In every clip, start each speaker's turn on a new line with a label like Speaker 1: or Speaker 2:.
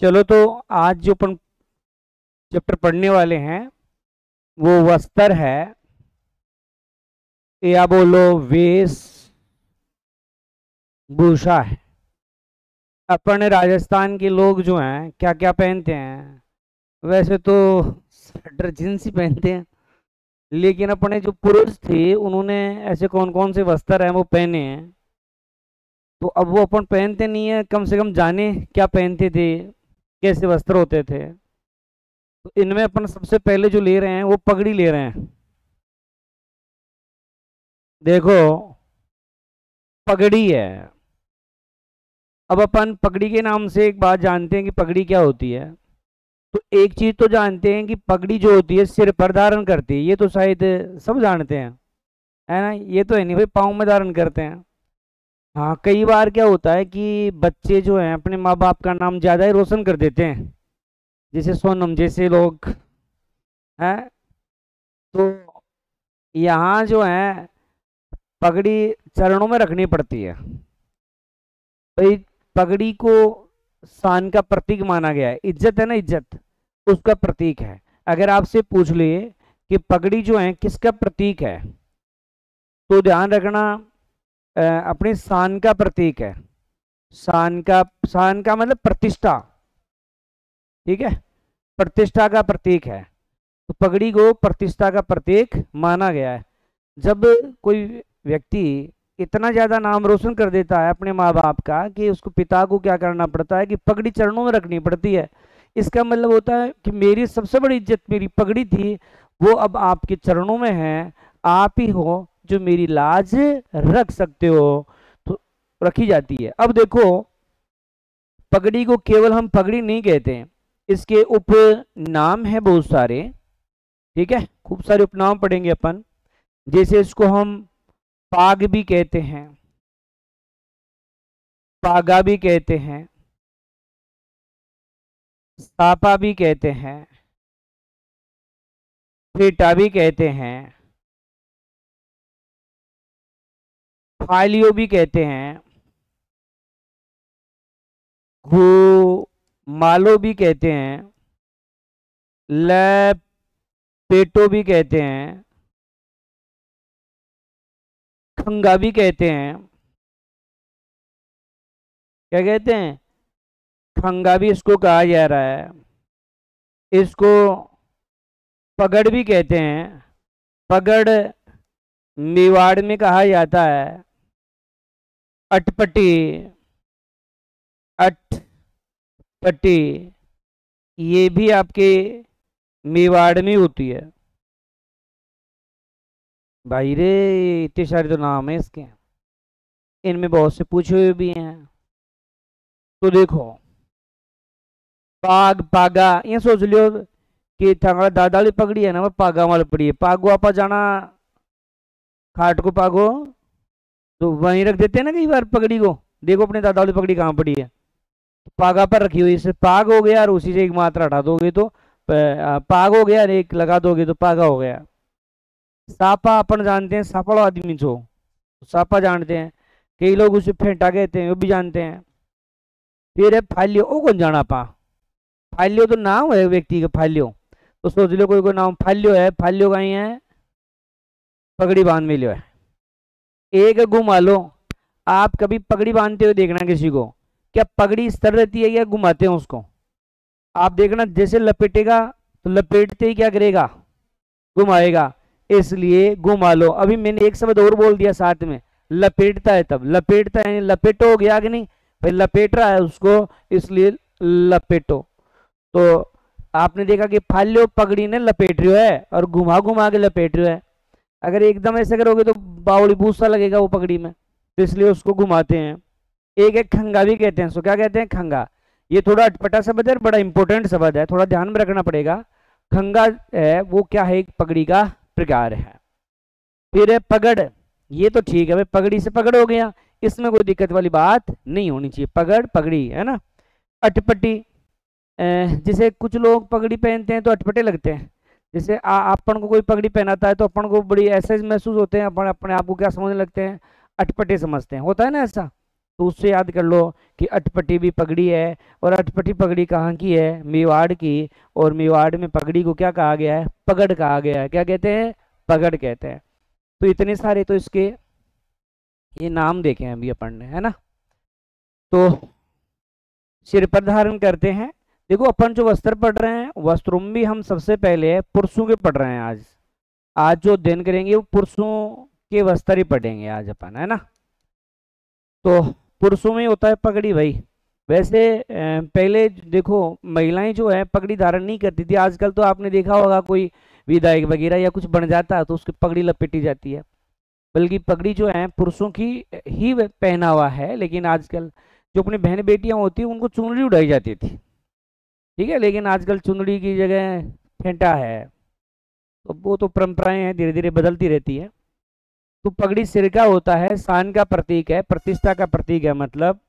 Speaker 1: चलो तो आज जो अपन चैप्टर पढ़ने वाले हैं वो वस्त्र है, या बोलो वेश भूषा है। अपन राजस्थान के लोग जो हैं क्या क्या पहनते हैं, वैसे तो स्वेटर जींस ही पहनते हैं, लेकिन अपने जो पुरुष थे उन्होंने ऐसे कौन कौन से वस्त्र हैं वो पहने हैं। तो अब वो अपन पहनते नहीं है, कम से कम जाने क्या पहनते थे, कैसे वस्त्र होते थे। तो इनमें अपन सबसे पहले जो ले रहे हैं वो पगड़ी ले रहे हैं। देखो, पगड़ी है। अब अपन पगड़ी के नाम से एक बात जानते हैं कि पगड़ी क्या होती है। तो एक चीज तो जानते हैं कि पगड़ी जो होती है सिर पर धारण करती है, ये तो शायद सब जानते हैं, है ना। ये तो है नहीं भाई, पाँव में धारण करते हैं। हाँ, कई बार क्या होता है कि बच्चे जो हैं अपने माँ बाप का नाम ज्यादा ही रोशन कर देते हैं, जैसे सोनम जैसे लोग हैं। तो यहाँ जो है पगड़ी चरणों में रखनी पड़ती है भाई। पगड़ी को शान का प्रतीक माना गया है, इज्जत है ना, इज्जत उसका प्रतीक है। अगर आपसे पूछ ले कि पगड़ी जो है किसका प्रतीक है, तो ध्यान रखना अपनी शान का प्रतीक है। शान का मतलब प्रतिष्ठा, ठीक है, प्रतिष्ठा का प्रतीक है। तो पगड़ी को प्रतिष्ठा का प्रतीक माना गया है। जब कोई व्यक्ति इतना ज्यादा नाम रोशन कर देता है अपने माँ बाप का कि उसको पिता को क्या करना पड़ता है कि पगड़ी चरणों में रखनी पड़ती है। इसका मतलब होता है कि मेरी सबसे बड़ी इज्जत मेरी पगड़ी थी, वो अब आपके चरणों में है। आप ही हो जो मेरी लाज रख सकते हो, तो रखी जाती है। अब देखो, पगड़ी को केवल हम पगड़ी नहीं कहते हैं, इसके उप नाम है बहुत सारे, ठीक है, खूब सारे उपनाम पढ़ेंगे अपन। जैसे इसको हम पाग भी कहते हैं, पागा भी कहते हैं, सापा भी कहते हैं, फेटा भी कहते हैं, फालियो भी कहते हैं, घू मालो भी कहते हैं, लपेटो भी कहते हैं, खंगा भी कहते हैं। क्या कहते हैं? खंगा भी इसको कहा जा रहा है। इसको पगड़ भी कहते हैं। पगड़ मेवाड़ में कहा जाता है अटपटी, अटपटी, ये भी आपके मेवाड़ में होती है। भाई रे, इतने सारे तो नाम है इसके, इनमें बहुत से पूछे हुए भी हैं। तो देखो, पाग पागा, ये सोच लियो कि थांगड़ा दादा वाली पगड़ी है ना, वो पागा वाली पड़ी है। पागो आपा जाना खाट को पागो, तो वहीं रख देते हैं ना कई बार पगड़ी को। देखो अपने दादा वाली पगड़ी कहाँ पड़ी है, पागा पर रखी हुई, इससे पाग हो गया, और उसी से एक मात्रा हटा दोगे तो पाग हो गया, और एक लगा दोगे तो पागा हो गया। सापा अपन जानते हैं, सापड़ो आदमी जो, सापा जानते हैं। कई लोग उसे फेंटा कहते हैं, वो भी जानते हैं। फिर है फालियो, ओ कौन जाना पा। फालियो तो नाम है व्यक्ति का, फालियो। तो सोच लो कोई कोई नाम फालियो है, फालियो कहीं है, पगड़ी बांध में लियो है। एक घुमा लो, आप कभी पगड़ी बांधते हुए देखना किसी को, क्या पगड़ी इस तरह रहती है या घुमाते हैं उसको। आप देखना, जैसे लपेटेगा तो लपेटते ही क्या करेगा, घुमाएगा। इसलिए घुमा लो। अभी मैंने एक शब्द और बोल दिया साथ में, लपेटता है, तब लपेटता है लपेटो हो गया कि नहीं भाई, लपेट रहा है उसको, इसलिए लपेटो। तो आपने देखा कि फाल्यो पगड़ी ने लपेट रही है और घुमा घुमा के लपेट रही है। अगर एकदम ऐसे करोगे तो बावड़ी भूसा लगेगा वो पगड़ी में, तो इसलिए उसको घुमाते हैं। एक एक खंगा भी कहते हैं, सो क्या कहते हैं, खंगा। ये थोड़ा अटपटा शब्द है, बड़ा इंपॉर्टेंट शब्द है, थोड़ा ध्यान में रखना पड़ेगा। खंगा है वो क्या है, एक पगड़ी का प्रकार है। फिर है पगड़, ये तो ठीक है भाई, पगड़ी से पगड़ हो गया, इसमें कोई दिक्कत वाली बात नहीं होनी चाहिए, पगड़ पगड़ी है ना। अटपटी, जैसे कुछ लोग पगड़ी पहनते हैं तो अटपटे लगते हैं। जैसे अपन को कोई पगड़ी पहनाता है तो अपन को बड़ी ऐसे महसूस होते हैं, अपन अपने आप को क्या समझने लगते हैं, अटपटे समझते हैं, होता है ना ऐसा। तो उससे याद कर लो कि अटपटी भी पगड़ी है, और अटपटी पगड़ी कहाँ की है? मेवाड़ की। और मेवाड़ में पगड़ी को क्या कहा गया है? पगड़ कहा गया है। क्या कहते हैं? पगड़ कहते हैं। तो इतने सारे तो इसके ये नाम देखे हैं अभी अपन ने, है ना। तो सिर पर धारण करते हैं। देखो अपन जो वस्त्र पढ़ रहे हैं, वस्त्रों में भी हम सबसे पहले पुरुषों के पढ़ रहे हैं। आज आज जो अध्ययन करेंगे वो पुरुषों के वस्त्र ही पढ़ेंगे आज अपन, है ना। तो पुरुषों में होता है पगड़ी भाई। वैसे पहले देखो महिलाएं जो है पगड़ी धारण नहीं करती थी। आजकल तो आपने देखा होगा कोई विधायक वगैरह या कुछ बन जाता है तो उसकी पगड़ी लपेटी जाती है। बल्कि पगड़ी जो है पुरुषों की ही पहनावा है। लेकिन आजकल जो अपनी बहन बेटियां होती हैं उनको चुनरी उड़ाई जाती थी, ठीक है। लेकिन आजकल चुनरी की जगह फेंटा है। तो वो तो परंपराएं हैं, धीरे धीरे बदलती रहती है। तो पगड़ी सिर का होता है, शान का प्रतीक है, प्रतिष्ठा का प्रतीक है मतलब।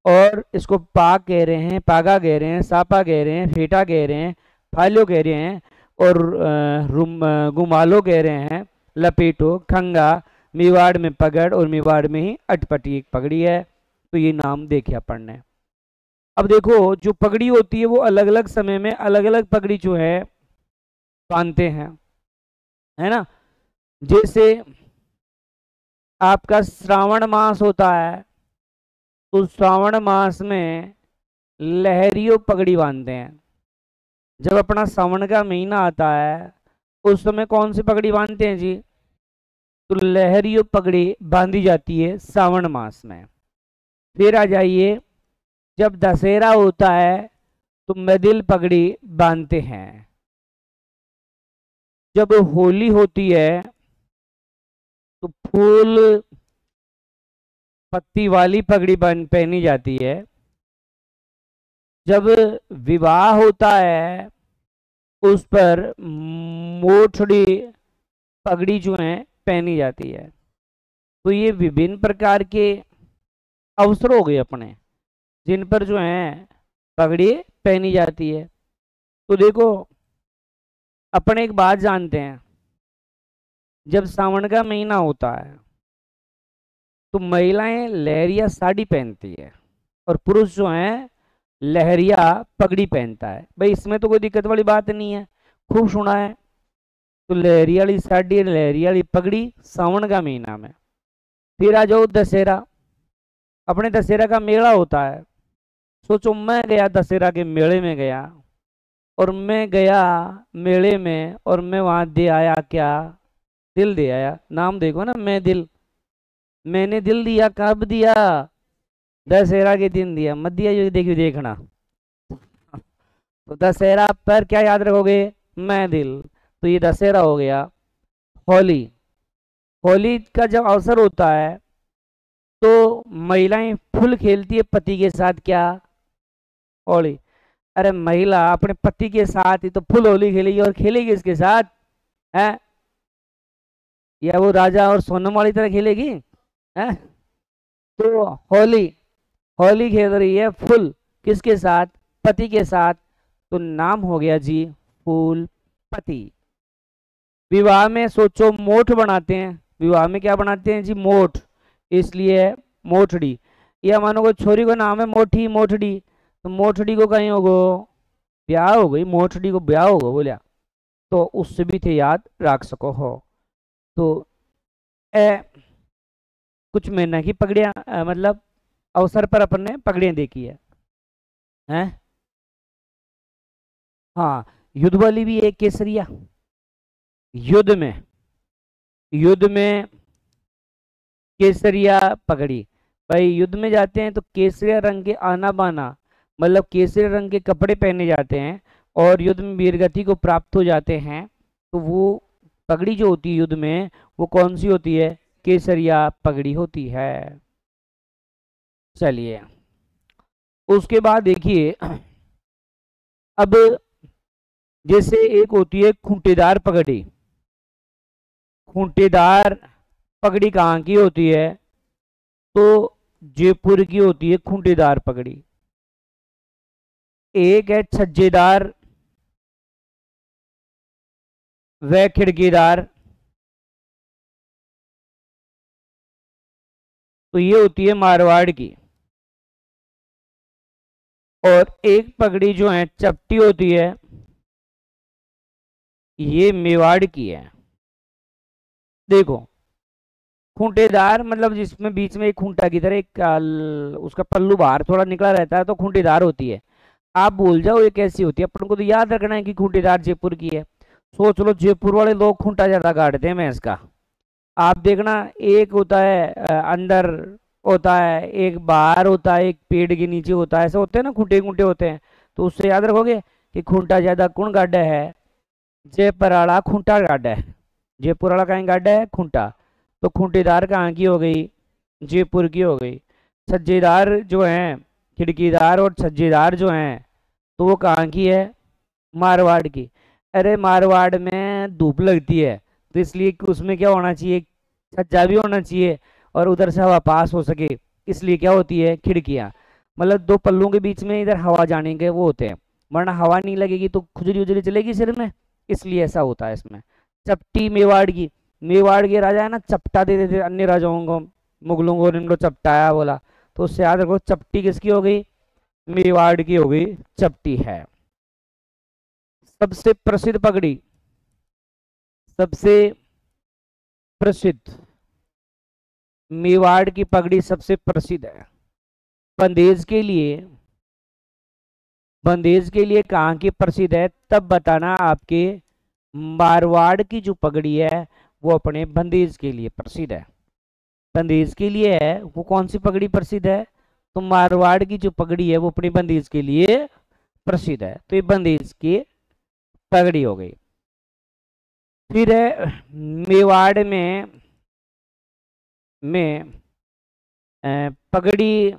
Speaker 1: और इसको पाग कह रहे हैं, पागा कह रहे हैं, सापा कह रहे हैं, फेटा कह रहे हैं, फालियो कह रहे हैं, और गुमालो कह रहे हैं, लपेटो, खंगा। मेवाड़ में पगड़ और मेवाड़ में ही अटपटी एक पगड़ी है। तो ये नाम देखे अपन ने। अब देखो जो पगड़ी होती है वो अलग अलग समय में अलग अलग पगड़ी जो है बांधते हैं, है ना। जैसे आपका श्रावण मास होता है तो श्रावण मास में लहरियों पगड़ी बांधते हैं। जब अपना सावन का महीना आता है उस समय कौन सी पगड़ी बांधते हैं जी? तो लहरियों पगड़ी बांधी जाती है सावन मास में। फिर आ जाइए, जब दशहरा होता है तो मैदिल पगड़ी बांधते हैं। जब होली होती है तो फूल पत्ती वाली पगड़ी पहनी जाती है। जब विवाह होता है उस पर मोठड़ी पगड़ी जो है पहनी जाती है। तो ये विभिन्न प्रकार के अवसर हो गए अपने जिन पर जो है पगड़ी पहनी जाती है। तो देखो अपन एक बात जानते हैं, जब सावन का महीना होता है तो महिलाएं लहरिया साड़ी पहनती है और पुरुष जो है लहरिया पगड़ी पहनता है। भाई इसमें तो कोई दिक्कत वाली बात नहीं है, खूब सुना है। तो लहरिया वाली साड़ी, लहरिया वाली पगड़ी सावन का महीना में। फिर आ जाओ दशहरा। अपने दशहरा का मेला होता है। सोचो मैं गया दशहरा के मेले में गया, और मैं गया मेले में और मैं वहां दे आया क्या? दिल दे आया। नाम देखो ना, मैं दिल। मैंने दिल दिया, कब दिया? दशहरा के दिन दिया, मत दिया जो देखिए देखना। तो दशहरा पर क्या याद रखोगे? मैं दिल। तो ये दशहरा हो गया। होली, होली का जब अवसर होता है तो महिलाएं फुल खेलती है पति के साथ। क्या? होली। अरे महिला अपने पति के साथ ही तो फुल होली खेलेगी, और खेलेगी इसके साथ है? या वो राजा और सोनम वाली तरह खेलेगी है? तो होली, होली खेल रही है फुल, किसके साथ? पति के साथ। तो नाम हो गया जी फूल पति। विवाह में सोचो मोठ बनाते हैं। विवाह में क्या बनाते हैं जी? मोठ। इसलिए मोठड़ी। या मानो कोई छोरी का नाम है मोठी, मोठड़ी, तो मोठड़ी को कहीं होगो ब्याह हो गई, मोठड़ी को ब्याह होगा बोलिया। तो उससे भी थे याद रख सको हो। तो ए, कुछ महीना की पगड़ियां मतलब अवसर पर अपन ने पगड़ियां देखी है, हैं? हाँ, युद्ध वाली भी एक केसरिया। युद्ध में, युद्ध में केसरिया पगड़ी। भाई युद्ध में जाते हैं तो केसरिया रंग के आना बाना मतलब केसरी रंग के कपड़े पहने जाते हैं, और युद्ध में वीरगति को प्राप्त हो जाते हैं। तो वो पगड़ी जो होती है युद्ध में वो कौन सी होती है? केसरिया पगड़ी होती है। चलिए उसके बाद देखिए, अब जैसे एक होती है खूंटेदार पगड़ी। खूंटेदार पगड़ी कहाँ की होती है? तो जयपुर की होती है खूंटेदार पगड़ी। एक है छज्जेदार व खिड़कीदार। तो ये होती है मारवाड़ की। और एक पगड़ी जो है चपटी होती है, ये मेवाड़ की है। देखो, खूंटेदार मतलब जिसमें बीच में एक खूंटा की तरह एक उसका पल्लू बाहर थोड़ा निकला रहता है, तो खूंटेदार होती है। आप भूल जाओ ये कैसी होती है, अपन को तो याद रखना है कि खूंटेदार जयपुर की है। सोच लो, जयपुर वाले लोग खूंटा ज्यादा गाड़ते हैं भैंस का। आप देखना, एक होता है अंदर होता है, एक बाहर होता है, एक पेड़ के नीचे होता है, ऐसे होते हैं ना, खूंटे खूंटे होते हैं। तो उससे याद रखोगे कि खूंटा ज्यादा कौन गाड़ा है, जयपुराड़ा खूंटा गाड़ा है। जयपुराड़ा कहीं गाड़ा है, खूंटा। तो खूंटेदार कहाँ की हो गई, जयपुर की हो गई। छज्जेदार जो है, खिड़कीदार और छज्जेदार जो हैं, तो वो कहाँ की है, मारवाड़ की। अरे मारवाड़ में धूप लगती है, तो इसलिए कि उसमें क्या होना चाहिए, छज्जा भी होना चाहिए, और उधर से हवा पास हो सके, इसलिए क्या होती है, खिड़कियां। मतलब दो पल्लों के बीच में इधर हवा जाने के वो होते हैं, वरना हवा नहीं लगेगी तो खुजली उजली चलेगी सिर में, इसलिए ऐसा होता है इसमें। चपटी मेवाड़ की, मेवाड़ के राजा है ना, चपटा दे देते अन्य राजाओं को, मुगलों को इनको चपटाया बोला, तो उससे याद रखो चपटी किसकी हो गई, मेवाड़ की हो गई, चपटी है। सबसे प्रसिद्ध पगड़ी, सबसे प्रसिद्ध मेवाड़ की पगड़ी सबसे प्रसिद्ध है। बंदेज के लिए, बंदेज के लिए कहाँ की प्रसिद्ध है, तब बताना। आपके मारवाड़ की जो पगड़ी है वो अपने बंदेज के लिए प्रसिद्ध है। बंदेज के लिए है वो कौन सी पगड़ी प्रसिद्ध है, तो मारवाड़ की जो पगड़ी है वो अपने बंदेज के लिए प्रसिद्ध है। तो ये बंदेज की पगड़ी हो गई। फिर है मेवाड़ में पगड़ी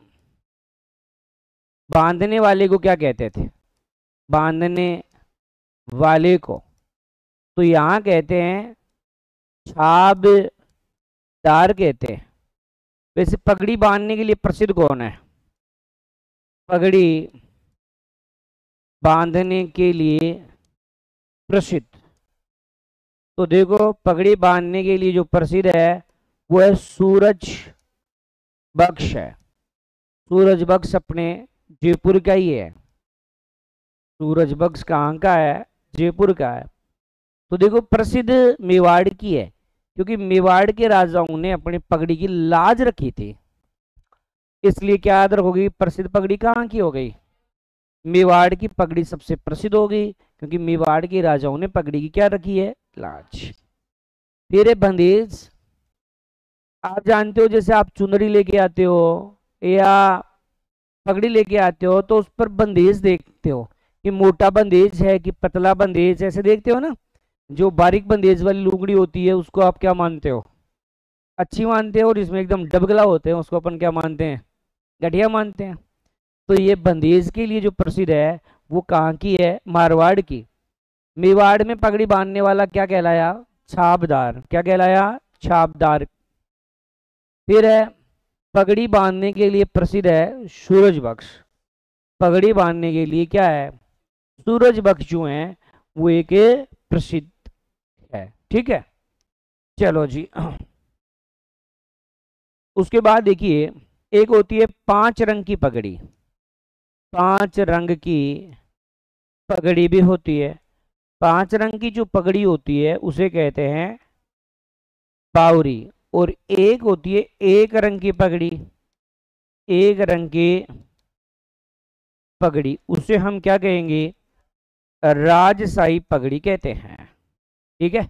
Speaker 1: बांधने वाले को क्या कहते थे, बांधने वाले को, तो यहाँ कहते हैं छाबदार कहते हैं। वैसे पगड़ी बांधने के लिए प्रसिद्ध कौन है, पगड़ी बांधने के लिए प्रसिद्ध, तो देखो पगड़ी बांधने के लिए जो प्रसिद्ध है वो है सूरज बख्श है। सूरज बख्श अपने जयपुर का ही है। सूरज बख्श कहाँ का है, जयपुर का है। तो देखो प्रसिद्ध मेवाड़ की है, क्योंकि मेवाड़ के राजाओं ने अपनी पगड़ी की लाज रखी थी, इसलिए क्या याद रखोगी, प्रसिद्ध पगड़ी कहाँ की हो गई, मेवाड़ की पगड़ी सबसे प्रसिद्ध हो गई, क्योंकि मेवाड़ के राजाओं ने पगड़ी की क्या रखी है, लाज। फिर है बंदेज। आप जानते हो, जैसे आप चुनरी लेके आते हो या पगड़ी लेके आते हो, तो उस पर बंदेज देखते हो कि मोटा बंदेज है कि पतला बंदेज, ऐसे देखते हो ना। जो बारीक बंदेज वाली लुगड़ी होती है उसको आप क्या मानते हो, अच्छी मानते हो, और इसमें एकदम डबगला होते हैं उसको अपन क्या मानते हैं, घटिया मानते हैं। तो ये बंदेज के लिए जो प्रसिद्ध है वो कहाँ की है, मारवाड़ की। मेवाड़ में पगड़ी बांधने वाला क्या कहलाया, छाबदार, क्या कहलाया, छाबदार। फिर है पगड़ी बांधने के लिए प्रसिद्ध है सूरज बख्श। पगड़ी बांधने के लिए क्या है, सूरज बख्श जो है वो एक प्रसिद्ध है। ठीक है, चलो जी। उसके बाद देखिए, एक होती है 5 रंग की पगड़ी। 5 रंग की पगड़ी भी होती है। 5 रंग की जो पगड़ी होती है उसे कहते हैं बावरी। और एक होती है एक रंग की पगड़ी, एक रंग की पगड़ी, उसे हम क्या कहेंगे, राजशाही पगड़ी कहते हैं। ठीक है,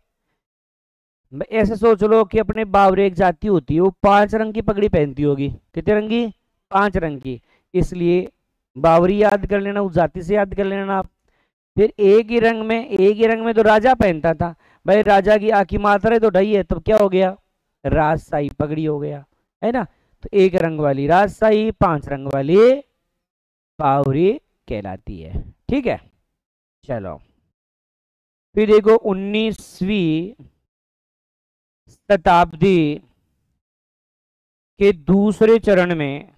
Speaker 1: ऐसे सोच लो कि अपने बावरे एक जाति होती है, वो 5 रंग की पगड़ी पहनती होगी, कितने रंग की, 5 रंग की, इसलिए बावरी याद कर लेना, उस जाति से याद कर लेना आप। फिर एक ही रंग में, एक ही रंग में तो राजा पहनता था भाई, राजा की आंखी मात्रा तो ढई है, तब क्या हो गया, राजशाही पगड़ी हो गया, है ना। तो एक रंग वाली राजशाही, 5 रंग वाली बावरी कहलाती है। ठीक है, चलो। फिर देखो 19वीं शताब्दी के दूसरे चरण में,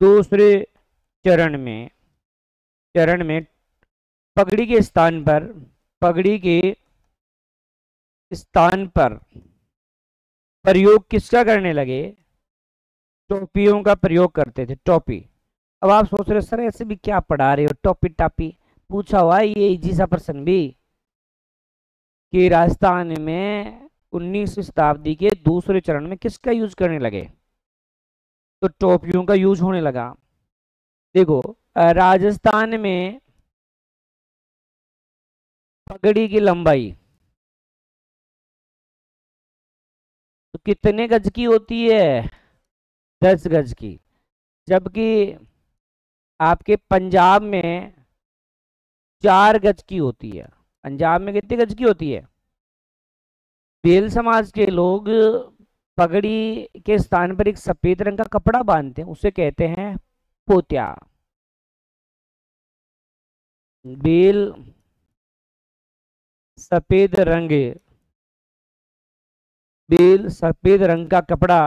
Speaker 1: दूसरे चरण में, चरण में पगड़ी के स्थान पर, पगड़ी के स्थान पर प्रयोग किसका करने लगे, टोपियों का प्रयोग करते थे, टोपी। अब आप सोच रहे हो सर ऐसे भी क्या पढ़ा रहे हो, टॉपी टापी पूछा हुआ है ये इजी सा प्रश्न भी, कि राजस्थान में 19वीं शताब्दी के दूसरे चरण में किसका यूज करने लगे, तो टोपियों का यूज होने लगा। देखो राजस्थान में पगड़ी की लंबाई तो कितने गज की होती है, 10 गज की, जबकि आपके पंजाब में 4 गज की होती है। पंजाब में कितने गज की होती है। बेल समाज के लोग पगड़ी के स्थान पर एक सफेद रंग का कपड़ा बांधते हैं, उसे कहते हैं पोत्या। बेल सफेद रंग, बेल सफेद रंग का कपड़ा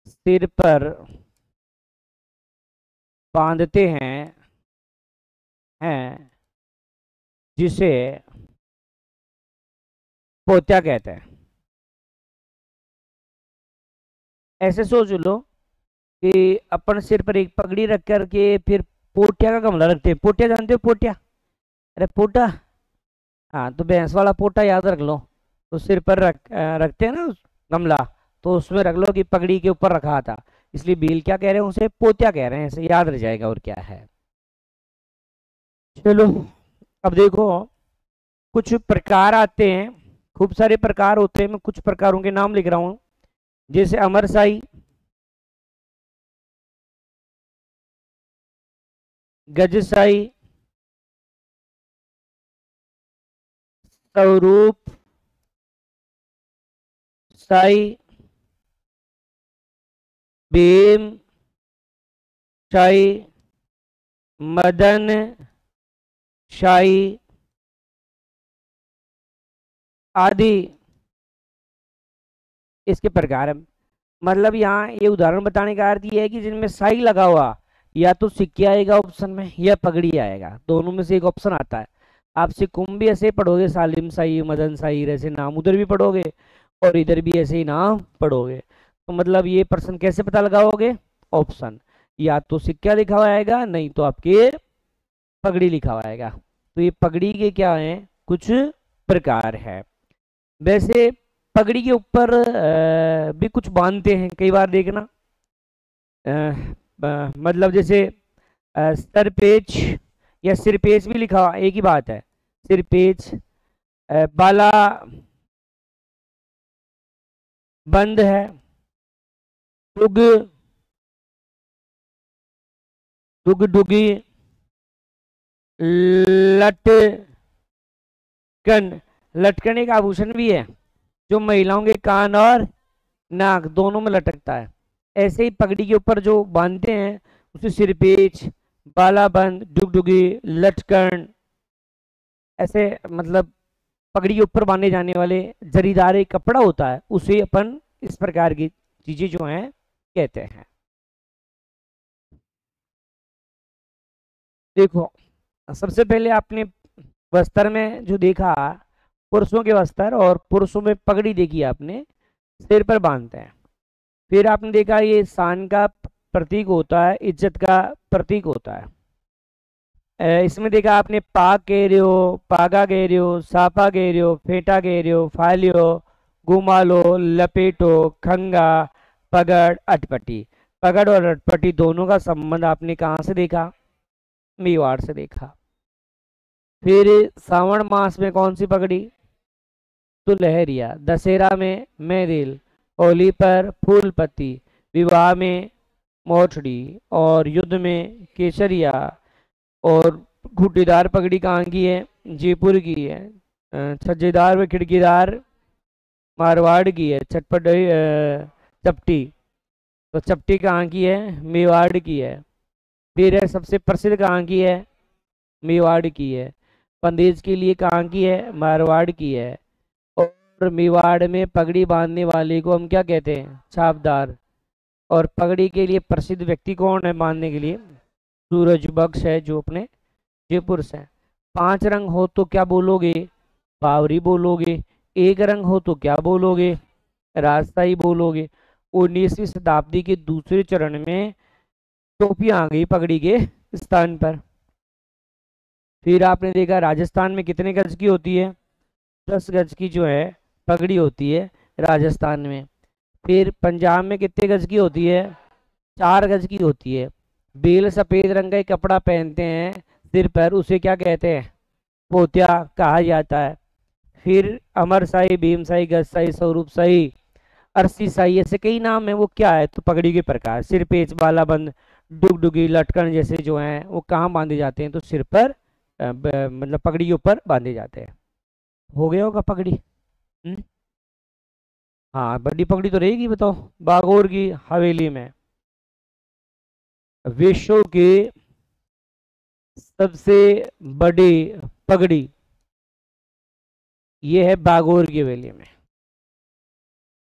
Speaker 1: सिर पर बांधते हैं जिसे पोत्या कहते हैं। ऐसे सोच लो कि अपन सिर पर एक पगड़ी रख करके फिर पोटिया का गमला रखते हैं। पोटिया जानते हो, पोटिया, अरे पोटा, हाँ तो भैंस वाला पोटा याद रख लो, तो सिर पर रखते हैं ना गमला, तो उसमें रख लो कि पगड़ी के ऊपर रखा था, इसलिए बेल क्या कह रहे हैं, उसे पोत्या कह रहे हैं, ऐसे याद रह जाएगा और क्या है। चलो अब देखो कुछ प्रकार आते हैं, खूब सारे प्रकार होते हैं, मैं कुछ प्रकारों के नाम लिख रहा हूं, जैसे अमरशाही, गजशाही, स्वरूप शाही, भीम शाही, मदन शाही आदि इसके प्रकार है। मतलब यहाँ ये उदाहरण बताने का अर्थ ये है कि जिनमें शाही लगा हुआ, या तो सिक्के आएगा ऑप्शन में या पगड़ी आएगा, दोनों में से एक ऑप्शन आता है। आप सिक्कों भी ऐसे ही पढ़ोगे, सालिम शाही, मदन शाही, ऐसे नाम उधर भी पढ़ोगे और इधर भी ऐसे ही नाम पढ़ोगे, तो मतलब ये प्रश्न कैसे पता लगाओगे, ऑप्शन, या तो सिक्का लिखा हुआ आएगा, नहीं तो आपके पगड़ी लिखा हुआ आएगा। तो ये पगड़ी के क्या है, कुछ प्रकार है। वैसे पगड़ी के ऊपर भी कुछ बांधते हैं, कई बार देखना, मतलब जैसे सरपेच या सिरपेच भी लिखा हुआ, एक ही बात है, सिरपेच, बाला बंद है, डुग डुग डुगी, लटकन, लटकन एक आभूषण भी है जो महिलाओं के कान और नाक दोनों में लटकता है। ऐसे ही पगड़ी के ऊपर जो बांधते हैं उसे सिरपेच, बालाबंद, डुगडुगी, लटकन, ऐसे मतलब पगड़ी के ऊपर बांधे जाने वाले जरीदार एक कपड़ा होता है, उसे अपन इस प्रकार की चीजें जो हैं कहते हैं। देखो सबसे पहले आपने वस्त्र में जो देखा, पुरुषों के वस्त्र और पुरुषों में पगड़ी देखी आपने, सिर पर बांधते हैं। फिर आपने देखा ये शान का प्रतीक होता है, इज्जत का प्रतीक होता है। इसमें देखा आपने पाग कह रहे हो, पागा कह रहे हो, सापा कह रहे हो, फेटा कह रहे हो, फालियो, गुमालो, लपेटो, खंगा, पगड़, अटपटी। पगड़ और अटपटी दोनों का संबंध आपने कहाँ से देखा, मेवाड़ से देखा। फिर सावन मास में कौन सी पगड़ी, तो लहरिया, दशहरा में मेरिल, होली पर फूल पत्ती, विवाह में मोछड़ी और युद्ध में केसरिया। और घुटीदार पगड़ी कहाँ की है, जयपुर की है। छज्जेदार व खिड़कीदार मारवाड़ की है। चटपट चपटी, तो चपटी कहाँ की है, मेवाड़ की है। फिर है सबसे प्रसिद्ध कहाँ की है, मेवाड़ की है। बंदेज के लिए कहाँ की है, मारवाड़ की है। और मेवाड़ में पगड़ी बांधने वाले को हम क्या कहते हैं, छापदार। और पगड़ी के लिए प्रसिद्ध व्यक्ति कौन है बांधने के लिए, सूरज बख्श है जो अपने जयपुर से। 5 रंग हो तो क्या बोलोगे, बावरी बोलोगे। 1 रंग हो तो क्या बोलोगे, राजशाही बोलोगे। 19वीं शताब्दी के दूसरे चरण में टोपियां आ गई पगड़ी के स्थान पर। फिर आपने देखा राजस्थान में कितने गज की होती है, 10 गज की जो है पगड़ी होती है राजस्थान में। फिर पंजाब में कितने गज की होती है, 4 गज की होती है। बेल सफेद रंग का एक कपड़ा पहनते हैं सिर पर, उसे क्या कहते हैं, पोतिया कहा जाता है। फिर अमर शाही, भीम शाही, गज शाही, स्वरूप शाही, अरसी शाही, ऐसे कई नाम है। वो क्या है, तो पगड़ी के प्रकार। सिर पेच, बालाबंद, डुगडुगी, लटकन जैसे जो हैं वो कहाँ बांधे जाते हैं, तो सिर पर मतलब पगड़ी के ऊपर बांधे जाते हैं। हो गया होगा पगड़ी। हाँ, बड़ी पगड़ी तो रहेगी। बताओ, बागोर की हवेली में विश्व की सबसे बड़ी पगड़ी ये है बागोर की हवेली में।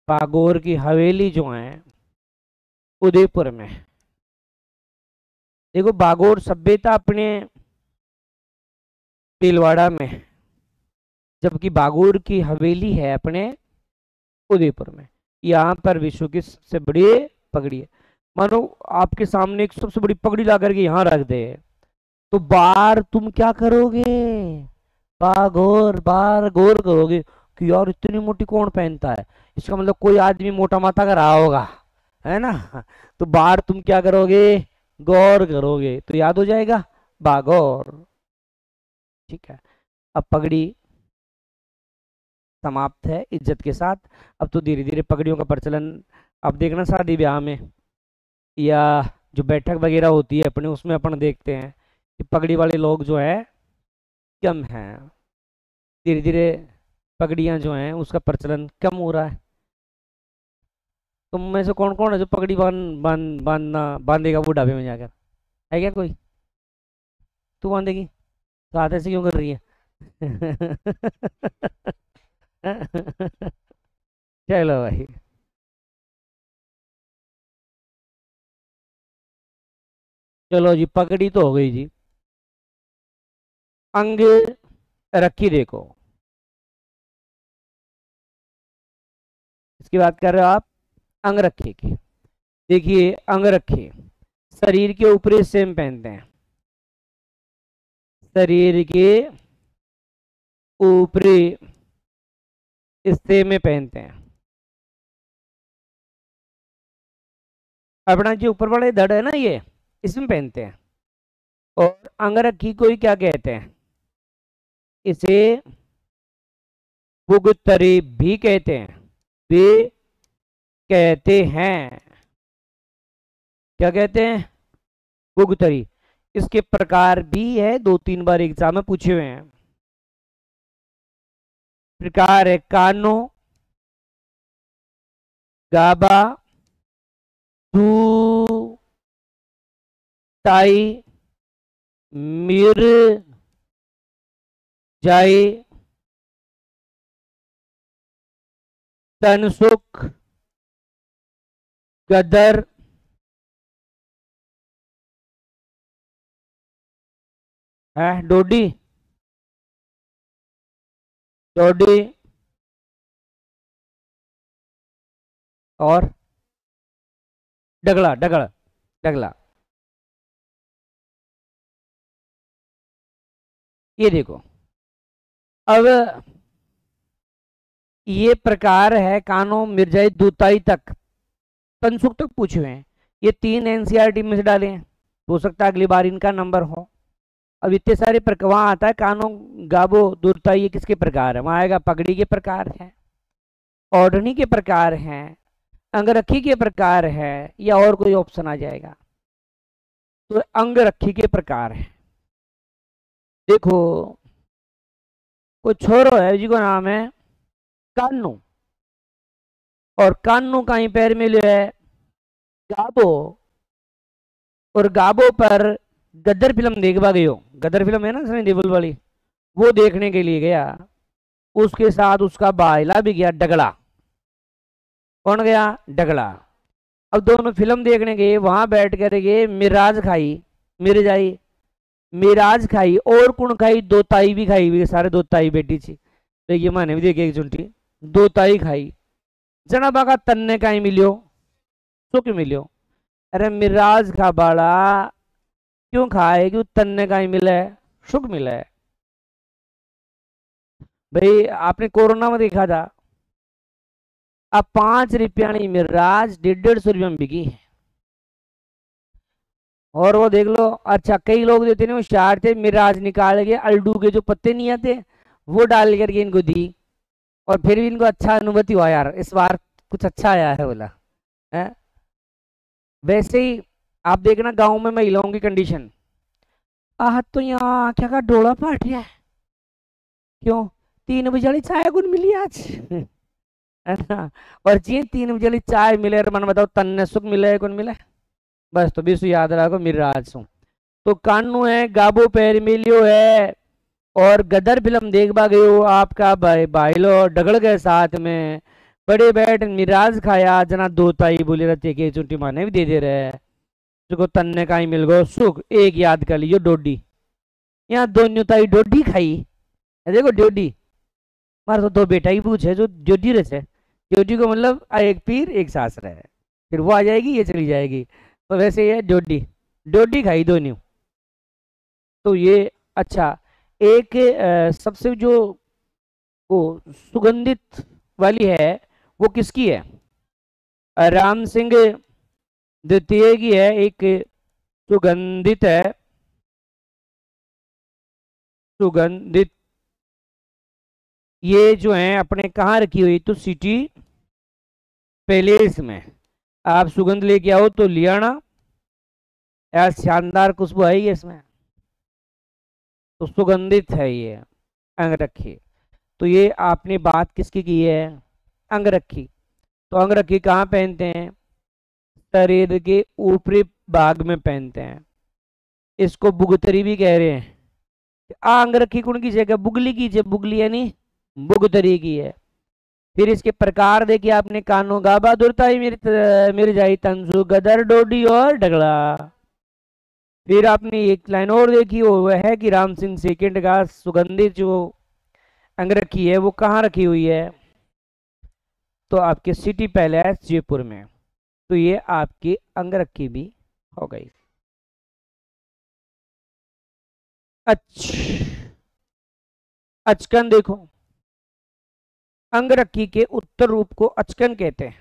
Speaker 1: बागोर की हवेली जो है उदयपुर में। देखो, बागोर सभ्यता अपने भीलवाड़ा में, जबकि बागोर की हवेली है अपने उदयपुर में। यहाँ पर विश्व की सबसे बड़ी पगड़ी है। मानो आपके सामने एक सबसे बड़ी पगड़ी ला करके यहाँ रख दे, तो बार तुम क्या करोगे, बागोर बार गौर करोगे कि यार इतनी मोटी कौन पहनता है। इसका मतलब कोई आदमी मोटा माथा का रहा होगा, है ना। तो बार तुम क्या करोगे, गौर करोगे, तो याद हो जाएगा बागोर। ठीक है, अब पगड़ी समाप्त है इज्जत के साथ। अब तो धीरे धीरे पगड़ियों का प्रचलन, अब देखना शादी ब्याह में या जो बैठक वगैरह होती है अपने, उसमें अपन देखते हैं कि पगड़ी वाले लोग जो है कम हैं। धीरे धीरे पगड़ियाँ जो हैं उसका प्रचलन कम हो रहा है। तुम में से कौन कौन है जो पगड़ी बांधेगा बुढ़ापे में जाकर, है क्या कोई? तू बांधेगी तो हाथ ऐसे क्यों कर रही है? चलो भाई, चलो जी, पगड़ी तो हो गई जी। अंग रखी, देखो इसकी बात कर रहे हो आप, अंग रखी की। देखिए, अंग रखी शरीर के ऊपरी हिस्से में पहनते हैं, शरीर के ऊपरी हिस्से में पहनते हैं। अपना जो ऊपर वाले धड़ है ना, ये इसमें पहनते हैं। और अंगरखी को ही क्या कहते हैं, इसे पुगतरी भी कहते हैं, वे कहते हैं। क्या कहते हैं, पुगतरी। इसके प्रकार भी है, 2-3 बार एग्जाम में पूछे हुए हैं। प्रकार है कानो, गाबा, तू, ताई, मिर जाई, तनसुख, गदर, है डोडी, डोडी और डगला, डगड़, डगला। ये देखो, अब ये प्रकार है कानो, मिर्जाई, दूताई तक, तनसुख तक पूछे हुए हैं। ये 3 एनसीईआरटी में से डाले हैं, हो सकता है अगली बार इनका नंबर हो। अब इतने सारे वहां आता है कानो, गाबो, दूताई, ये किसके प्रकार है, वहां आएगा पगड़ी के प्रकार है, ओढ़नी के प्रकार है, अंगरखी के प्रकार है, या और कोई ऑप्शन आ जाएगा। तो अंगरखी के प्रकार है। देखो, कोई छोरो है जी को नाम है कानू, और कानू का ही पैर में लिया है गाबो, और गाबो पर गदर फिल्म देखवा गयो। गदर फिल्म है ना सनी देओल वाली, वो देखने के लिए गया। उसके साथ उसका बाइला भी गया, डगला। कौन गया, डगला। अब दोनों फिल्म देखने गए, वहां बैठ कर गए मिराज खाई, मिर्जाई, मिराज खाई, और कुण खाई, दो ताई भी खाई हुई, सारे दो ताई बेटी थी। देखिए, मैंने भी देखी एक चुंटी, दो ताई खाई। जना बागा तन्ने का ही मिलियो, सुख मिलो। अरे मिराज खा बाड़ा, क्यों खाए, क्यों तन्ने का ही मिला है, सुख मिला है। भाई आपने कोरोना में देखा था, अब 5 रुपया नहीं मिराज 150-150 में बिकी है। और वो देख लो, अच्छा कई लोग देते ना होशियार थे, मिराज निकाल के अल्डू के जो पत्ते नहीं आते वो डाल करके इनको दी, और फिर भी इनको अच्छा अनुभूति हुआ, यार इस बार कुछ अच्छा आया है बोला है। वैसे ही आप देखना गांव में महिलाओं की कंडीशन, आह तो यहाँ क्या का डोला पाट रहा है, क्यों 3 बजे वाली चाय कौन मिली आज है ना। और जी 3 बजे वाली चाय मिले, मन बताओ तन्ने सुख मिले है, कौन मिले, बस तो भी याद रखो मिराज सु। तो कानू है, गाबो पैर मिलियो है, और गदर फिल्म देखवा गए हो आपका भाई भाई लो डगड़ गए साथ में, बड़े बैठ मिराज खाया जना दो ताई बोले रहते के चुटी माने भी दे रहे, जो तन्ने का ही मिल गो सुख। एक याद कर लियो डोडी, यहाँ दोनों ताई डोडी खाई, देखो डोडी, मारे तो दो बेटा ही पूछे जो डोडी रहे, डोडी को मतलब एक पीर एक सास रहे, फिर वो आ जाएगी ये चली जाएगी, तो वैसे ये डोडी, डोडी खाई दोनों। तो ये अच्छा, एक सबसे जो वो सुगंधित वाली है वो किसकी है, राम सिंह द्वितीय की है, एक सुगंधित है, सुगंधित, ये जो है अपने कहाँ रखी हुई, तो सिटी पैलेस में। आप सुगंध लेके आओ तो ले आना, यार शानदार खुशबू आएगी इसमें, तो सुगंधित है ये अंगरखी। तो ये आपने बात किसकी की है, अंगरखी। तो अंगरखी कहाँ पहनते हैं, शरीर के ऊपरी भाग में पहनते हैं, इसको बुगतरी भी कह रहे हैं। अंगरखी कौन की जगह, बुगली की जगह, बुगली यानी बुगतरी की है। फिर इसके प्रकार देखिए आपने, कानो गाबा दुरताई मिर्जाई तंसु गदर डोडी और डगड़ा। फिर आपने एक लाइन और देखी, वो है कि राम सिंह सेकंड का सुगंधित जो अंगरखी है वो कहाँ रखी हुई है, तो आपके सिटी पैलेस जयपुर में। तो ये आपकी अंगरखी भी हो गई। अचकन देखो, अंगरखी के उत्तर रूप को अचकन कहते हैं,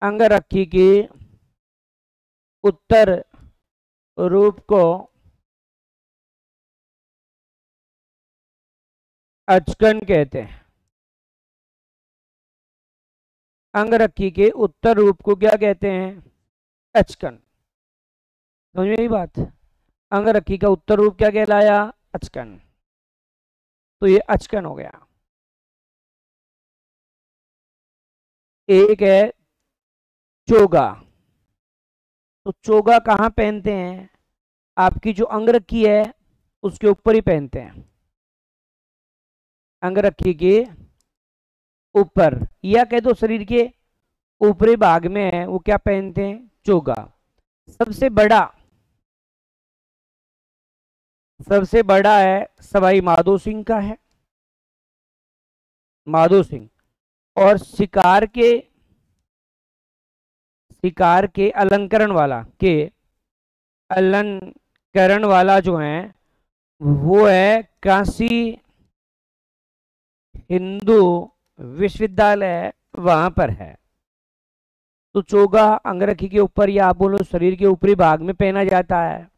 Speaker 1: अंगरखी के उत्तर रूप को अचकन कहते हैं, अंगरखी के उत्तर रूप को क्या कहते हैं, अचकन। समझ में आई बात, अंगरखी का उत्तर रूप क्या कहलाया, अचकन, तो ये अचकन हो गया। एक है चोगा, तो चोगा कहाँ पहनते हैं, आपकी जो अंगरखी है उसके ऊपर ही पहनते हैं, अंगरखी के ऊपर, या कह दो शरीर के ऊपरी भाग में है वो क्या पहनते हैं, चोगा। सबसे बड़ा है सवाई माधो सिंह का है, माधो सिंह। और शिकार के अलंकरण वाला जो है वो है काशी हिंदू विश्वविद्यालय, वहां पर है। तो चोगा अंगरखी के ऊपर या आप बोलो शरीर के ऊपरी भाग में पहना जाता है।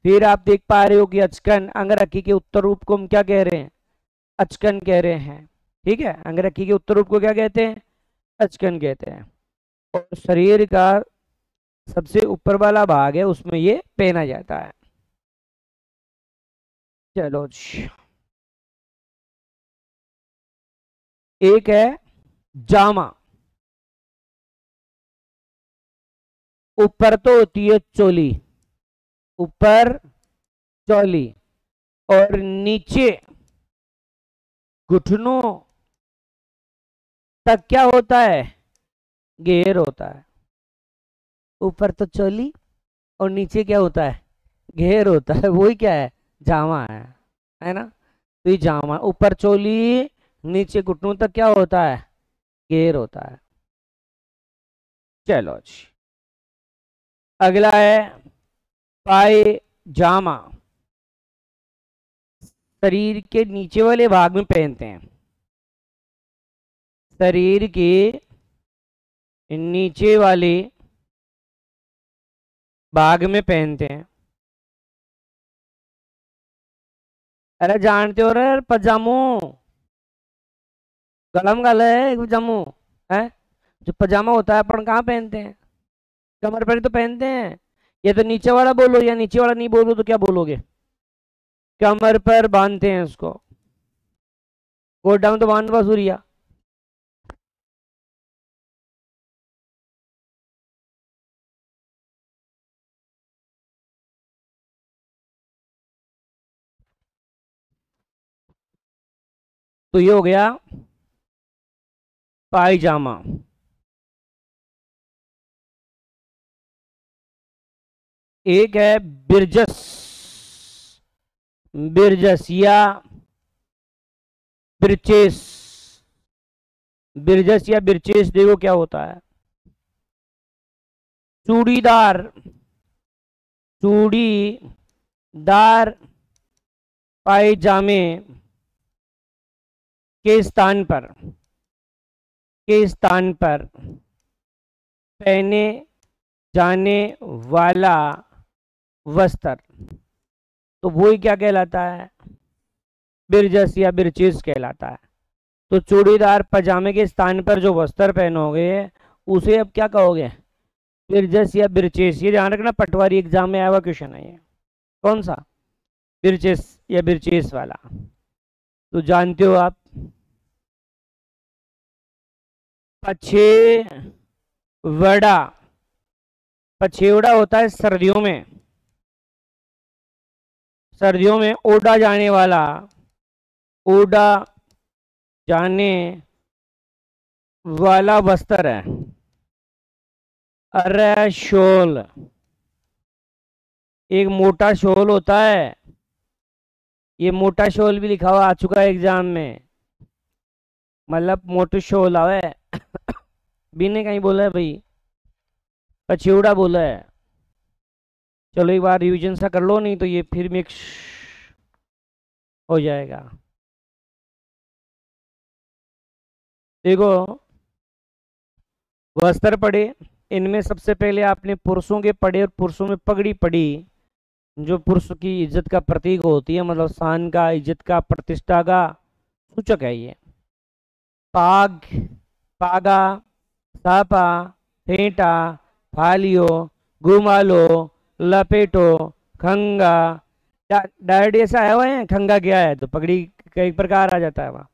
Speaker 1: फिर आप देख पा रहे हो कि अचकन, अंगरखी के उत्तर रूप को हम क्या कह रहे हैं, अचकन कह रहे हैं, ठीक है। अंगरखी के उत्तर रूप को क्या कहते हैं, अचकन कहते हैं। और शरीर का सबसे ऊपर वाला भाग है उसमें ये पहना जाता है। चलो जी, एक है जामा, ऊपर तो होती है चोली, ऊपर चोली, और नीचे घुटनों तक क्या होता है, घेर होता है। ऊपर तो चोली और नीचे क्या होता है, घेर होता है, वही क्या है, जामा है ना। तो ये जामा, ऊपर चोली नीचे घुटनों तक क्या होता है, घेर होता है। चलो जी, अगला है पायजामा। शरीर के नीचे वाले भाग में पहनते हैं, शरीर के नीचे वाले भाग में पहनते हैं। अरे जानते हो रे पजामू, गलम गल है पजामू है। जो पजामा होता है अपन कहाँ पहनते हैं, कमर पर ही तो पहनते हैं। ये तो नीचे वाला बोलो, या नीचे वाला नहीं बोलो तो क्या बोलोगे, कमर पर बांधते हैं उसको। गोडा में तो बांध बसूरिया। तो ये हो गया पायजामा। एक है बिरजस, बिरजस या बिरचेस। बिरजस या बिरचेस देखो क्या होता है। चूड़ीदार, चूड़ीदार पायजामे के स्थान पर, के स्थान पर पहने जाने वाला वस्त्र, तो वही क्या कहलाता है, बिरजस या बिरचेस कहलाता है। तो चूड़ीदार पजामे के स्थान पर जो वस्त्र पहनोगे उसे अब क्या कहोगे, बिरजस या बिरचेस। ये ध्यान रखना, पटवारी एग्जाम में आया हुआ क्वेश्चन है ये। कौन सा, बिरचेस या बिरचेस वाला। तो जानते हो आप। पछेवड़ा, पछेवड़ा होता है सर्दियों में, सर्दियों में ओढ़ा जाने वाला, ओढ़ा जाने वाला वस्त्र है। अरे शोल, एक मोटा शोल होता है, ये मोटा शोल भी लिखा हुआ आ चुका है एग्जाम में, मतलब मोटू शोल आवे। बीने कहीं बोला है भाई, पछेवड़ा बोला है। चलो एक बार रिवीजन सा कर लो, नहीं तो ये फिर मिक्स हो जाएगा। देखो वस्त्र पढ़े, इनमें सबसे पहले आपने पुरुषों के पढ़े, और पुरुषों में पगड़ी पड़ी, जो पुरुष की इज्जत का प्रतीक होती है, मतलब शान का, इज्जत का, प्रतिष्ठा का सूचक है ये। पाग, पागा, सापा, फेंटा, फालियो, घुमालो, लपेटो, खंगा। डायरेक्ट ऐसा आया हुआ है, खंगा क्या है, तो पगड़ी कई प्रकार आ जाता है वहाँ।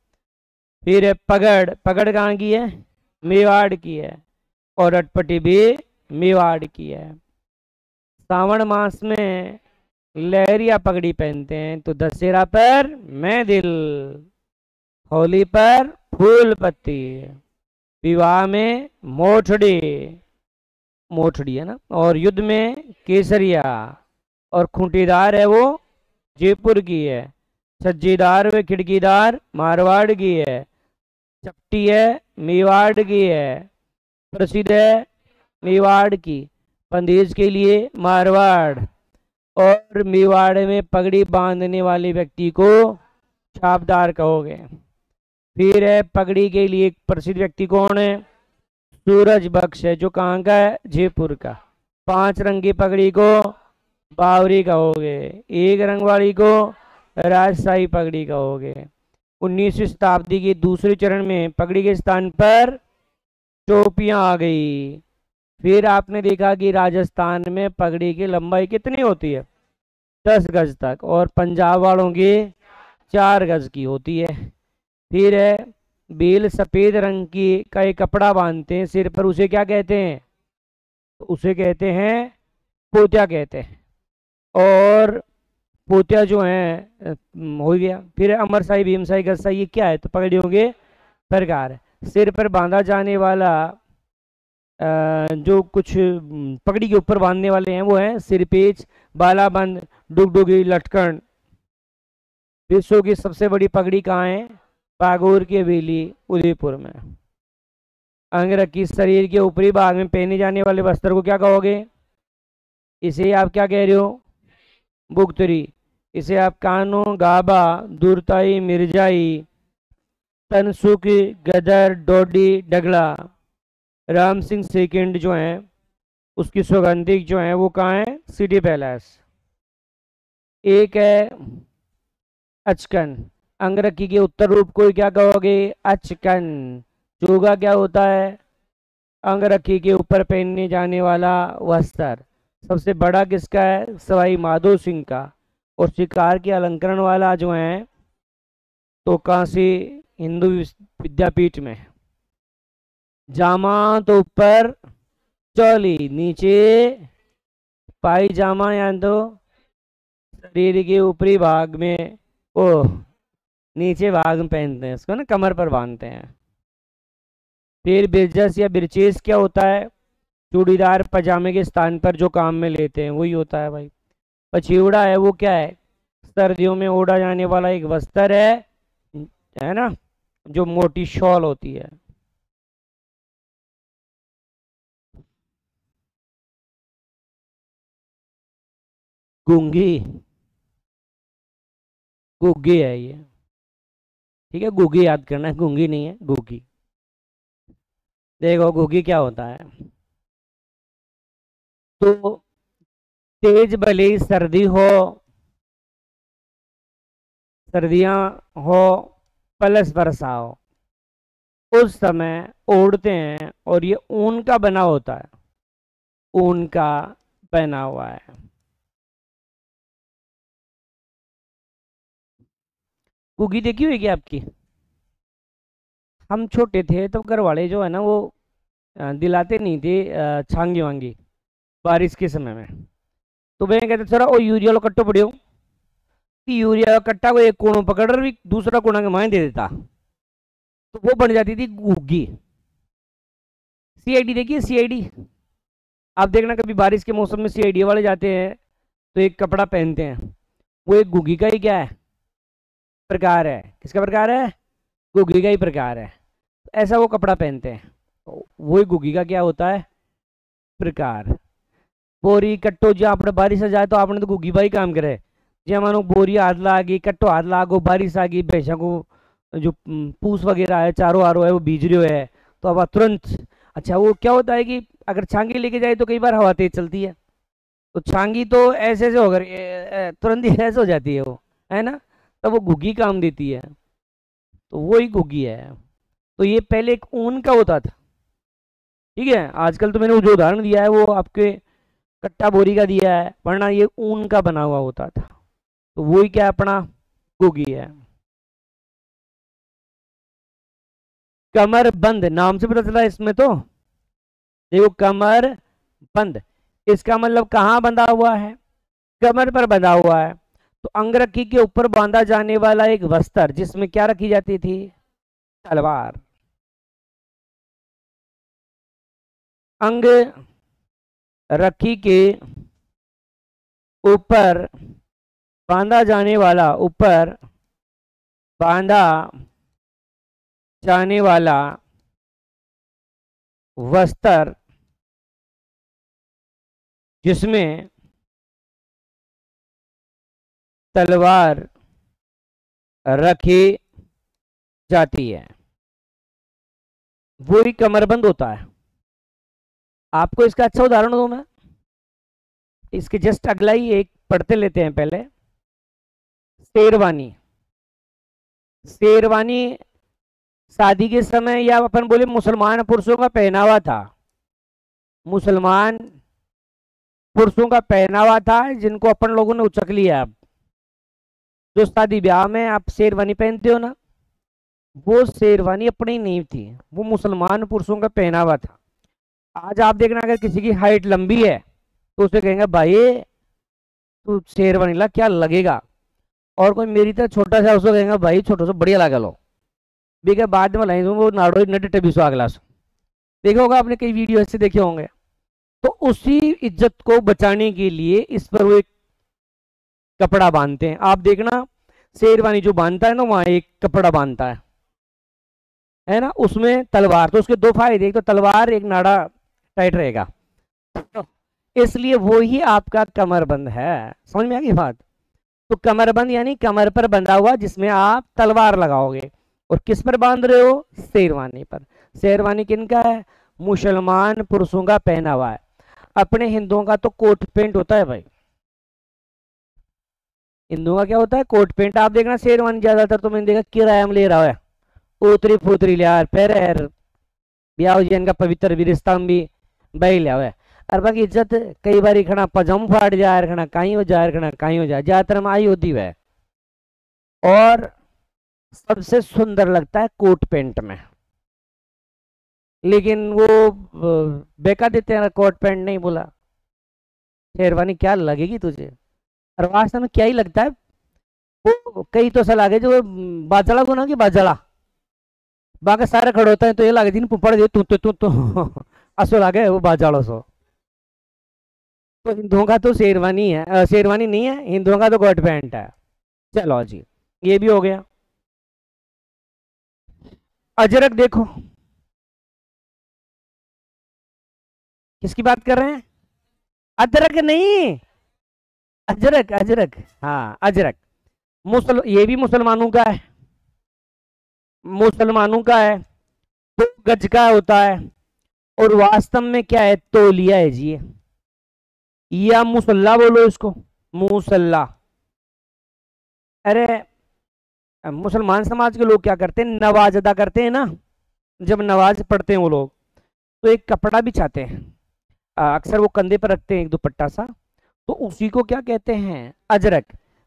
Speaker 1: फिर है पगड़, पगड़ कहाँ की है, मेवाड़ की है, और अटपटी भी मेवाड़ की है। सावन मास में लहरिया पगड़ी पहनते हैं, तो दशहरा पर मैं दिल, होली पर फूल पत्ती, विवाह में मोठड़ी, मोठड़ी है ना, और युद्ध में केसरिया, और खूंटीदार है वो जयपुर की है, सज्जीदार व खिड़कीदार मारवाड़ की है, चपटी है मेवाड़ की है, प्रसिद्ध है मेवाड़ की, बंदेज के लिए मारवाड़, और मेवाड़ में पगड़ी बांधने वाले व्यक्ति को छापदार कहोगे। फिर है पगड़ी के लिए एक प्रसिद्ध व्यक्ति कौन है, सूरज बख्श है, जो कहाँ का है, जयपुर का। 5 रंग की पगड़ी को बावरी कहोगे, 1 रंग वाली को राजशाही पगड़ी कहोगे। 19वीं शताब्दी के दूसरे चरण में पगड़ी के स्थान पर टोपियां आ गई। फिर आपने देखा कि राजस्थान में पगड़ी की लंबाई कितनी होती है, 10 गज तक, और पंजाब वालों की 4 गज की होती है। फिर है बेल, सफेद रंग की का एक कपड़ा बांधते हैं सिर पर, उसे क्या कहते हैं, तो उसे कहते हैं पोतिया कहते हैं। और पोतिया जो है हो गया। फिर अमरशाही, भीमशाही, गजशाही, ये क्या है, तो पगड़ियों के प्रकार है। सिर पर बांधा जाने वाला जो कुछ पगड़ी के ऊपर बांधने वाले हैं वो हैं सिरपेच, बालाबंद, डुगडुगी, लटकन। विश्व की सबसे बड़ी पगड़ी कहाँ है, पागोर की हवेली, उदयपुर में। अंगरखी शरीर के ऊपरी भाग में पहने जाने वाले वस्त्र को क्या कहोगे? इसे आप क्या कह रहे हो? बुगतरी। इसे आप कानो, गाबा, दूरताई, मिर्जाई, तनसुख, गदर, डोडी, डगला। राम सिंह सेकंड जो है उसकी सौगंधिक जो है वो कहाँ है? City palace. एक है अचकन। अंगरखी के उत्तर रूप को क्या कहोगे? अचकन। चोगा क्या होता है? अंगरखी के ऊपर पहनने जाने वाला वस्त्र। सबसे बड़ा किसका है? सवाई माधो सिंह का। और शिकार के अलंकरण वाला जो है तो काशी हिंदू विद्यापीठ में। जामा तो ऊपर, चोली नीचे, पायजामा या तो शरीर के ऊपरी भाग में, ओ नीचे भाग में पहनते हैं इसको ना, कमर पर बांधते हैं। फिर बिरजस या बिरचेस क्या होता है? चूड़ीदार पजामे के स्थान पर जो काम में लेते हैं वही होता है भाई। पछीवड़ा है वो क्या है? सर्दियों में ओढ़ा जाने वाला एक वस्त्र है ना, जो मोटी शॉल होती है। गुंगी, गुग्गी है ये, ठीक है, गुग्गी याद करना है, गुंगी नहीं है, गुग्गी। देखो गुग्गी क्या होता है। तो तेज भले ही सर्दी हो, सर्दियां हो, प्लस वर्षा हो, उस समय ओढ़ते हैं और ये ऊन का बना होता है, ऊन का पहना हुआ है। गुग्गी देखी हुई क्या आपकी? हम छोटे थे तो घर वाले जो है ना वो दिलाते नहीं थे छांगी वांगी बारिश के समय में। तो वे कहते चलो ओ यूरिया लो कट्टो पड़ियो, कि यूरिया का कट्टा को एक कोणों पकड़ भी दूसरा कोना के माए दे देता, तो वो बन जाती थी गुग्गी। सीआईडी देखिए, सीआईडी आप देखना कभी बारिश के मौसम में सीआईडी वाले जाते हैं तो एक कपड़ा पहनते हैं, वो एक गुग्गी का ही क्या है? प्रकार है। किसका प्रकार है? गुग्गी का ही प्रकार है। ऐसा वो कपड़ा पहनते हैं, तो वही गुग्गी का क्या होता है? प्रकार। बोरी कट्टो जो आपने बारिश आ जाए तो आपने तो गुग्गी भाई काम करे। जो मानो बोरी हाथ ला गई, कट्टो हाथ लागो, बारिश आ गई, भैंसा को जो पूस वगैरह है, चारों आरो है वो भीज रहे है, तो अब तुरंत, अच्छा वो क्या होता है कि अगर छांगी लेके जाए तो कई बार हवा तेज चलती है, तो छांगी तो ऐसे ऐसे होकर तुरंत ही ऐसे हो जाती है वो, है ना, तब वो घुग्गी काम देती है, तो वो ही घुग्गी है। तो ये पहले एक ऊन का होता था, ठीक है, आजकल तो मैंने वो जो उदाहरण दिया है वो आपके कट्टा बोरी का दिया है, वरना ये ऊन का बना हुआ होता था, तो वही क्या अपना घुग्गी है। कमर बंद नाम से पता चला इसमें, तो देखो कमर बंद, इसका मतलब कहाँ बंधा हुआ है? कमर पर बंधा हुआ है। तो अंगरखी के ऊपर बांधा जाने वाला एक वस्त्र जिसमें क्या रखी जाती थी? तलवार। अंग रखी के ऊपर बांधा जाने वाला, ऊपर बांधा जाने वाला वस्त्र जिसमें तलवार रखी जाती है वो ही कमरबंद होता है। आपको इसका अच्छा उदाहरण दूं मैं, इसके जस्ट अगला ही एक पढ़ते लेते हैं पहले। शेरवानी। शेरवानी शादी के समय या अपन बोले मुसलमान पुरुषों का पहनावा था, मुसलमान पुरुषों का पहनावा था जिनको अपन लोगों ने उचक लिया। अब जो शादी ब्याह में आप शेरवानी पहनते हो ना, वो शेरवानी अपनी नहीं थी, वो मुसलमान पुरुषों का पहनावा था। आज आप देखना अगर किसी की हाइट लंबी है तो उसे कहेंगे भाई तू शेरवानी ला क्या लगेगा, और कोई मेरी तरह छोटा सा उसको कहेंगे भाई छोटा सा बढ़िया लगा लो, बेके बाद में लाई वो नाड़ो नटे टबीसो अगला सो। देखा होगा आपने, कई वीडियो ऐसे देखे होंगे। तो उसी इज्जत को बचाने के लिए इस पर वो एक कपड़ा बांधते हैं। आप देखना शेरवानी जो बांधता है ना वहां एक कपड़ा बांधता है ना, उसमें तलवार, तो उसके दो फायदे, एक तो तलवार, एक नाड़ा टाइट रहेगा, तो इसलिए वो ही आपका कमरबंद है। समझ में आ गई बात? तो कमरबंद यानी कमर पर बंधा हुआ जिसमें आप तलवार लगाओगे। और किस पर बांध रहे हो? शेरवानी पर। शेरवानी किनका है? मुसलमान पुरुषों का पहना हुआ है। अपने हिंदुओं का तो कोट पेंट होता है भाई। हिंदुओं का क्या होता है? Coat pant. आप देखना शेरवानी ज्यादातर तो मैंने देखा किराया में ले रहा है, उतरी फुतरी लिया पैर ब्याह जी इनका पवित्र भी रिश्ता में भी बही लिया है। और बाकी इज्जत कई बार खड़ा पजाम फाट जाए, खड़ा कहीं हो जाए, खड़ा कहीं हो जाए, ज्यादातर में आई होती है। और सबसे सुंदर लगता है कोट पेंट में, लेकिन वो बेका देते हैं कोट पेंट नहीं बोला। शेरवानी क्या लगेगी तुझे? और वास्तव में क्या ही लगता है वो, कई तो ऐसा लगे जो बाजड़ा को ना कि बाजड़ा बाकी सारे खड़े होते हैं तो ये लगे दिन पड़ दे तू असो लगे वो बाजाड़ो सो। तो हिंदुओं का तो शेरवानी है, शेरवानी नहीं है, हिंदुओं का तो कोट पैंट है। चलो जी, ये भी हो गया। अजरक देखो, किसकी बात कर रहे हैं? अदरक नहीं, अजरक अजरक, हाँ अजरक। ये भी मुसलमानों का है, मुसलमानों का है, तो गज का होता है। और वास्तव में क्या है? तौलिया है जी, या मुसल्ला बोलो इसको, मुसल्ला। अरे मुसलमान समाज के लोग क्या करते हैं? नवाज अदा करते हैं ना, जब नवाज पढ़ते हैं वो लोग, तो एक कपड़ा बिछाते हैं, अक्सर वो कंधे पर रखते हैं एक दुपट्टा सा, तो उसी को क्या कहते हैं? अजरक।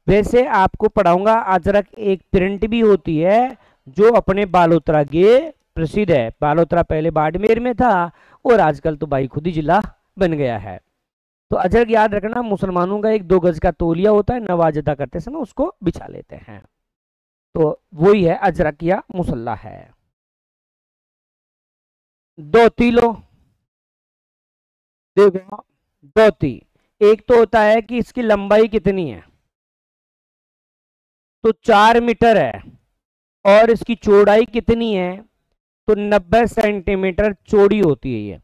Speaker 1: वैसे आपको पढ़ाऊंगा, अजरक एक प्रिंट भी होती है जो अपने बालोतरा के प्रसिद्ध है। बालोतरा पहले बाड़मेर में था और आजकल तो भाई खुद ही जिला बन गया है। तो अजरक याद रखना, मुसलमानों का एक 2 गज का तौलिया होता है, नमाज अदा करते समय उसको बिछा लेते हैं, तो वही है अजरक या मुसल्ला है। धोती लो, देखो धोती, एक तो होता है कि इसकी लंबाई कितनी है, तो 4 मीटर है, और इसकी चौड़ाई कितनी है, तो 90 सेंटीमीटर चौड़ी होती है ये।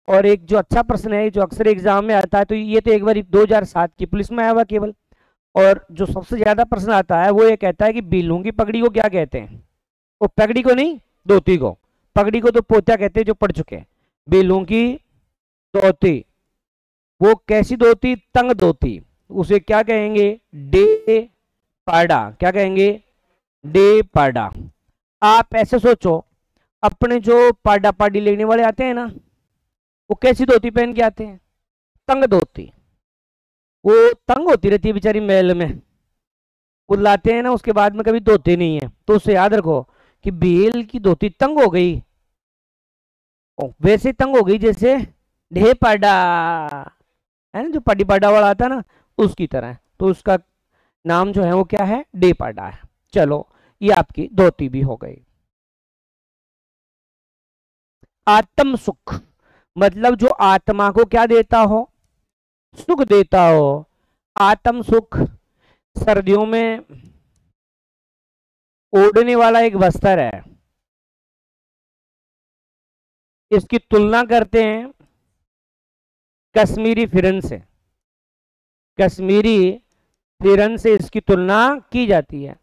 Speaker 1: और एक जो अच्छा प्रश्न है जो अक्सर एग्जाम में आता है, तो ये तो एक बार 2007 की पुलिस में आया हुआ केवल, और जो सबसे ज्यादा प्रश्न आता है वो ये कहता है कि बिल्लों की पगड़ी को क्या कहते हैं? वो पगड़ी को नहीं, धोती को। पगड़ी को तो पोत्या कहते हैं जो पढ़ चुके हैं। बिल्लों की धोती, वो कैसी धोती? तंग धोती, उसे क्या कहेंगे? डे पाड़ा। क्या कहेंगे? डे पाड़ा। आप ऐसे सोचो, अपने जो पाड़ा पाड़ी लेने वाले आते हैं ना, वो कैसी धोती पहन के आते हैं? तंग धोती। वो तंग होती रहती है बेचारी मैल में, वो लाते हैं ना, उसके बाद में कभी धोते नहीं है, तो उससे याद रखो कि बेल की धोती तंग हो गई, वैसे तंग हो गई जैसे ढे पाडा है ना, जो पड़ी पाडा वाला आता है ना, उसकी तरह। तो उसका नाम जो है वो क्या है? डे पाडा है। चलो, ये आपकी धोती भी हो गई। आत्म सुख, मतलब जो आत्मा को क्या देता हो? सुख देता हो। आत्म सुख सर्दियों में ओढ़ने वाला एक वस्त्र है, इसकी तुलना करते हैं कश्मीरी फिरन से। कश्मीरी फिरन से इसकी तुलना की जाती है।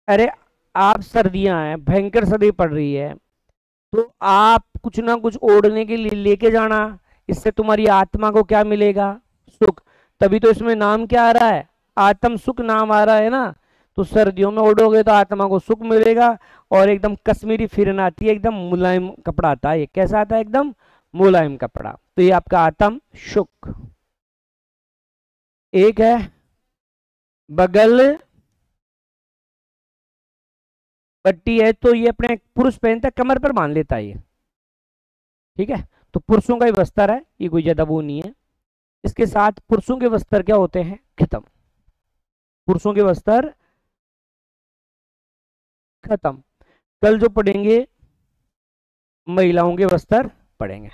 Speaker 1: अरे आप, सर्दियां हैं, भयंकर सर्दी पड़ रही है, तो आप कुछ ना कुछ ओढ़ने के लिए लेके जाना, इससे तुम्हारी आत्मा को क्या मिलेगा? सुख। तभी तो इसमें नाम क्या आ रहा है? आत्म सुख नाम आ रहा है ना। तो सर्दियों में ओढ़ोगे तो आत्मा को सुख मिलेगा। और एकदम कश्मीरी फिरन आती है, एकदम मुलायम कपड़ा आता है। ये कैसा आता है? एकदम मुलायम कपड़ा। तो ये आपका आत्म सुख। एक है बगल पट्टी है, तो ये अपने पुरुष पहनता है, कमर पर बांध लेता है ये, ठीक है। तो पुरुषों का ही वस्त्र है, ये कोई ज्यादा वो नहीं है। इसके साथ पुरुषों के वस्त्र क्या होते हैं? खत्म। पुरुषों के वस्त्र खत्म। कल जो पढ़ेंगे महिलाओं के वस्त्र पढ़ेंगे।